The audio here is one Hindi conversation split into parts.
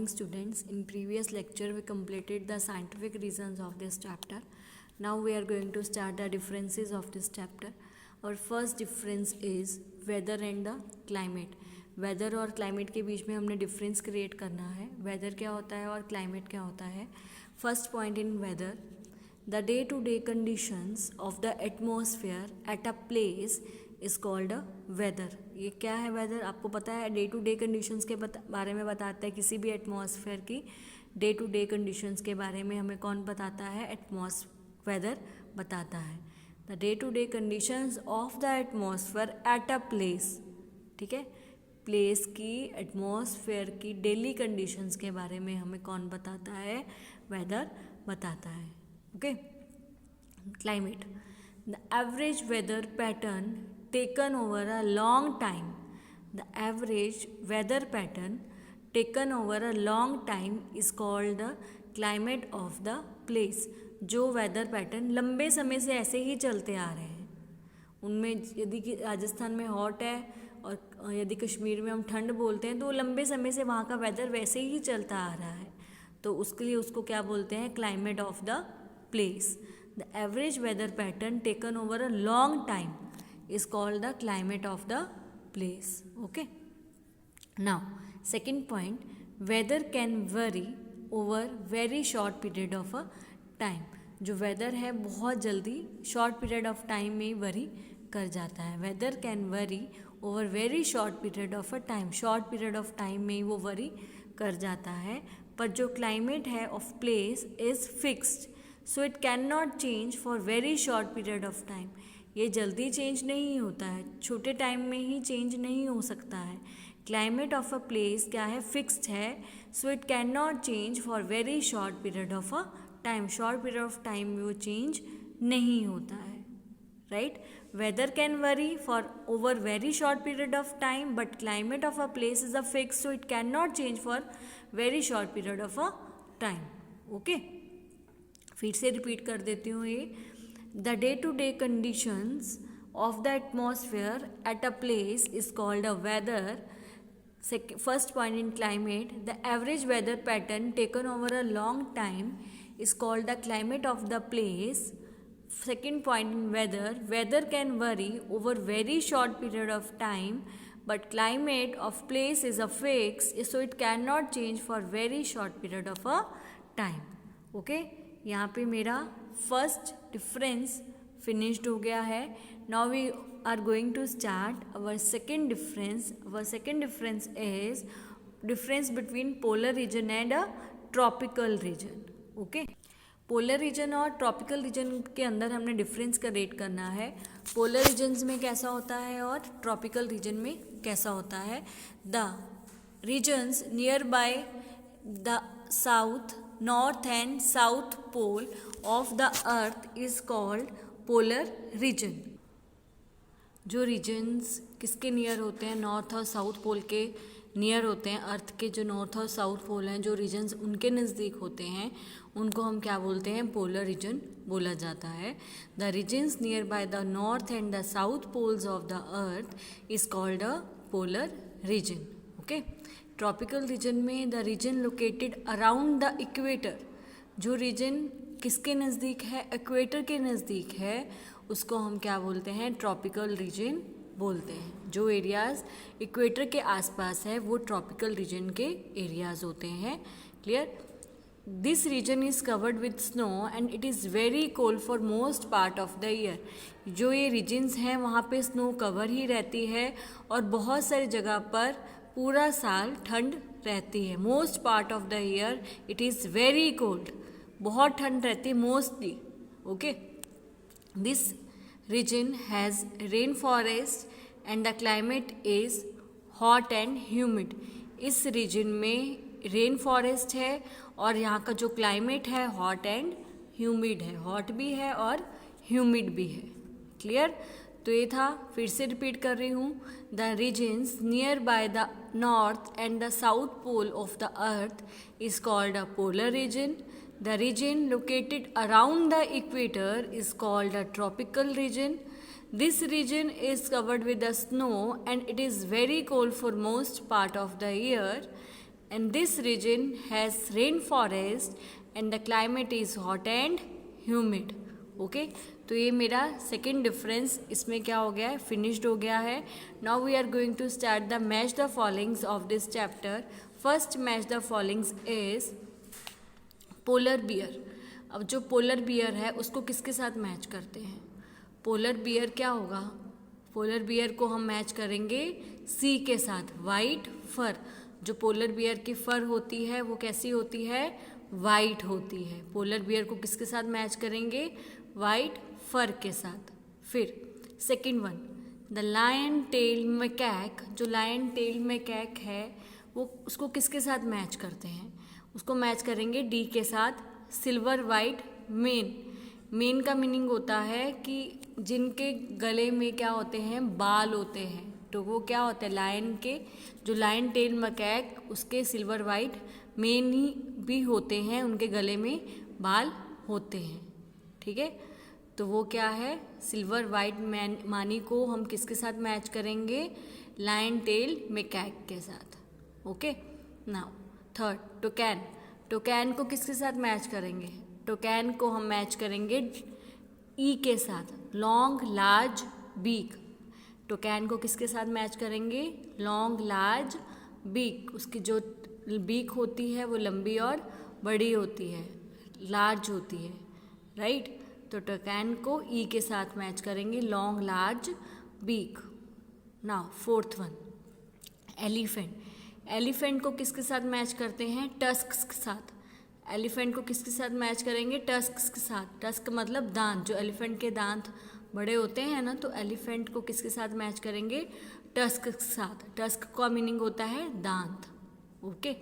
students. In previous lecture we completed the scientific reasons of this chapter. Now we are going to start the differences of this chapter. Our first difference is weather and the climate. Weather और क्लाइमेट के बीच में हमने डिफरेंस क्रिएट करना है. वेदर क्या होता है और क्लाइमेट क्या होता है. First point in weather, the day to day conditions of the atmosphere at a place is called a weather. ये क्या है वेदर, आपको पता है. डे टू डे कंडीशंस के बारे में बताता है. किसी भी एटमॉस्फेयर की डे टू डे कंडीशंस के बारे में हमें कौन बताता है, वेदर बताता है. The day to day conditions of the atmosphere at a place. ठीक है, प्लेस की, एटमॉस्फेयर की डेली कंडीशंस के बारे में हमें कौन बताता है, वेदर बताता है. Okay. Climate, the average weather pattern taken over a long time. The average weather pattern taken over a long time is called the climate of the place. जो वेदर पैटर्न लंबे समय से ऐसे ही चलते आ रहे हैं, उनमें यदि कि राजस्थान में हॉट है और यदि कश्मीर में हम ठंड बोलते हैं, तो लंबे समय से वहाँ का वेदर वैसे ही चलता आ रहा है, तो उसके लिए उसको क्या बोलते हैं, climate of the place. The average weather pattern taken over a long time is called the climate of the place. Okay. Now second point, weather can vary over very short period of a time. जो वेदर है बहुत जल्दी शॉर्ट पीरियड ऑफ टाइम में वरी कर जाता है. Weather can vary over very short period of a time. Short period of time में वो वरी कर जाता है. पर जो क्लाइमेट है of place is fixed, so it can not change for very short period of time. ये जल्दी चेंज नहीं होता है, छोटे टाइम में ही चेंज नहीं हो सकता है. क्लाइमेट ऑफ अ प्लेस क्या है, फिक्स्ड है, so it can not change for very short period of a time. Short period of time में वो चेंज नहीं होता है. Right. Weather can vary for over very short period of time, but climate of a place is a fix, so it can not change for very short period of a time. Okay, फिर से रिपीट कर देती हूँ ये. The day-to-day conditions of the atmosphere at a place is called a weather. First point in climate, the average weather pattern taken over a long time is called the climate of the place. Second point in weather, weather can vary over very short period of time, but climate of place is a fix, so it cannot change for very short period of a time. Okay, यहाँ पे मेरा फर्स्ट डिफरेंस फिनिश्ड हो गया है. Now we are going to start our second difference. Our second difference is difference between polar region and a tropical region. Okay, polar region और ट्रॉपिकल रीजन के अंदर हमने डिफरेंस क्रिएट करना है. पोलर रीजन्स में कैसा होता है और ट्रॉपिकल रीजन में कैसा होता है. The regions near by the south, north and south pole of the earth is called polar region. जो रीजन्स किसके नियर होते हैं, नॉर्थ और साउथ पोल के नियर होते हैं. अर्थ के जो नॉर्थ और साउथ पोल हैं, जो रीजन्स उनके नज़दीक होते हैं, उनको हम क्या बोलते हैं, पोलर रीजन बोला जाता है. The regions near by the north and the south poles of the earth is called a polar region. Okay. Tropical region में the region located around the equator. जो रीजन किसके नज़दीक है, इक्वेटर के नज़दीक है, उसको हम क्या बोलते हैं, ट्रॉपिकल रीजन बोलते हैं. जो एरियाज़ इक्वेटर के आसपास है वो ट्रॉपिकल रीजन के एरियाज़ होते हैं. Clear. This region is covered with snow and it is very cold for most part of the year. जो ये रीजन्स हैं वहाँ पे स्नो कवर ही रहती है और बहुत सारी जगह पर पूरा साल ठंड रहती है. Most part of the year it is very cold. बहुत ठंड रहती है mostly. Okay. This region has rain forest and the climate is hot and humid. इस रीजन में रेन फॉरेस्ट है और यहाँ का जो क्लाइमेट है हॉट एंड ह्यूमिड है. हॉट भी है और ह्यूमिड भी है. क्लियर. तो ये था, फिर से रिपीट कर रही हूँ. The regions near by the north and the south pole of the earth is called a polar region. The region located around the equator is called a tropical region. This region is covered with the snow and it is very cold for most part of the year. and this region has rainforest and the climate is hot and humid. Okay तो ये मेरा सेकेंड डिफरेंस इसमें क्या हो गया है, फिनिश्ड हो गया है. Now we are going to start the match the followings of this chapter. First match the followings is polar bear. अब जो पोलर बियर है उसको किसके साथ मैच करते हैं? पोलर बियर क्या होगा? पोलर बियर को हम मैच करेंगे सी के साथ. वाइट फर, जो पोलर बियर की फर होती है वो कैसी होती है? वाइट होती है. पोलर बियर को किसके साथ मैच करेंगे? वाइट फर के साथ. फिर second one, the lion tail macaque. जो लायन टेल मैकैक है वो उसको किसके साथ मैच करते हैं? उसको मैच करेंगे डी के साथ. Silver white main. मेन का मीनिंग होता है कि जिनके गले में क्या होते हैं? बाल होते हैं. तो वो क्या होता है? लायन के, जो लायन टेल मैकैक उसके सिल्वर वाइट मेन ही भी होते हैं, उनके गले में बाल होते हैं. ठीक है, तो वो क्या है? सिल्वर वाइट मानी को हम किसके साथ मैच करेंगे? लायन टेल मैकैक के साथ. Okay, now third, toucan. Toucan को किसके साथ मैच करेंगे? टोकैन को हम मैच करेंगे ई के साथ. Long large beak. टोकैन को किसके साथ मैच करेंगे? Long large beak. उसकी जो बीक होती है वो लंबी और बड़ी होती है, लार्ज होती है. राइट, तो टोकैन को ई के साथ मैच करेंगे, long large beak. Now fourth one, elephant. Elephant को किसके साथ मैच करते हैं? टस्क्स के साथ. एलिफेंट को किसके साथ मैच करेंगे? टस्क्स के साथ. टस्क मतलब दांत. जो एलिफेंट के दांत बड़े होते हैं ना, तो एलिफेंट को किसके साथ मैच करेंगे? टस्क के साथ. टस्क का मीनिंग होता है दांत. ओके,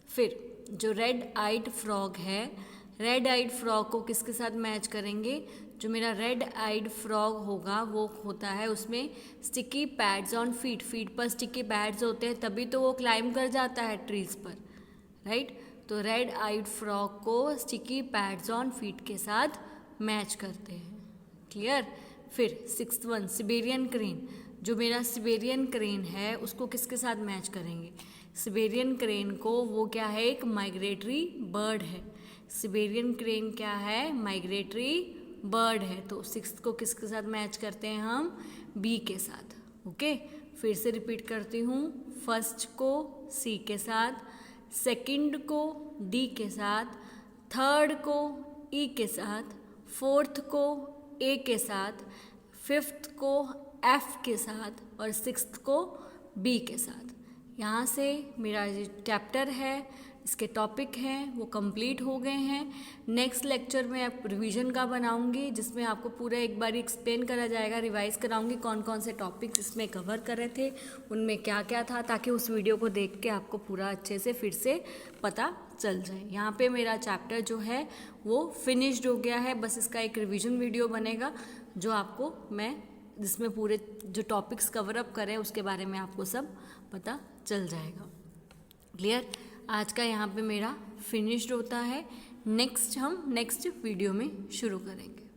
फिर जो रेड आइड फ्रॉग है, रेड आइड फ्रॉग को किसके साथ मैच करेंगे? जो मेरा रेड आइड फ्रॉग होगा वो होता है उसमें sticky pads on feet. Feet पर स्टिकी पैड्स होते हैं तभी तो वो क्लाइंब कर जाता है ट्रीज पर. राइट, तो रेड आइड फ्रॉग को स्टिकी पैड्स ऑन फीट के साथ मैच करते हैं. क्लियर. फिर सिक्स्थ वन, सिबेरियन क्रेन. जो मेरा सिबेरियन क्रेन है उसको किसके साथ मैच करेंगे? सिबेरियन क्रेन को, वो क्या है? एक माइग्रेटरी बर्ड है. सिबेरियन क्रेन क्या है? माइग्रेटरी बर्ड है. तो सिक्स्थ को किसके साथ मैच करते हैं हम? बी के साथ. ओके, फिर से रिपीट करती हूँ. फर्स्ट को सी के साथ, सेकंड को डी के साथ, थर्ड को ई के साथ, फोर्थ को ए के साथ, फिफ्थ को एफ के साथ और सिक्स्थ को बी के साथ. यहाँ से मेरा जो चैप्टर है, इसके टॉपिक हैं वो कंप्लीट हो गए हैं. नेक्स्ट लेक्चर में आप रिवीजन का बनाऊंगी जिसमें आपको पूरा एक बार एक्सप्लेन करा जाएगा, रिवाइज कराऊंगी कौन कौन से टॉपिक्स इसमें कवर कर रहे थे, उनमें क्या क्या था, ताकि उस वीडियो को देख के आपको पूरा अच्छे से फिर से पता चल जाए. यहाँ पे मेरा चैप्टर जो है वो फिनिश्ड हो गया है. बस इसका एक रिवीजन वीडियो बनेगा जो आपको मैं, जिसमें पूरे जो टॉपिक्स कवर अप करें उसके बारे में आपको सब पता चल जाएगा. क्लियर. आज का यहाँ पे मेरा फिनिश्ड होता है. नेक्स्ट हम नेक्स्ट वीडियो में शुरू करेंगे.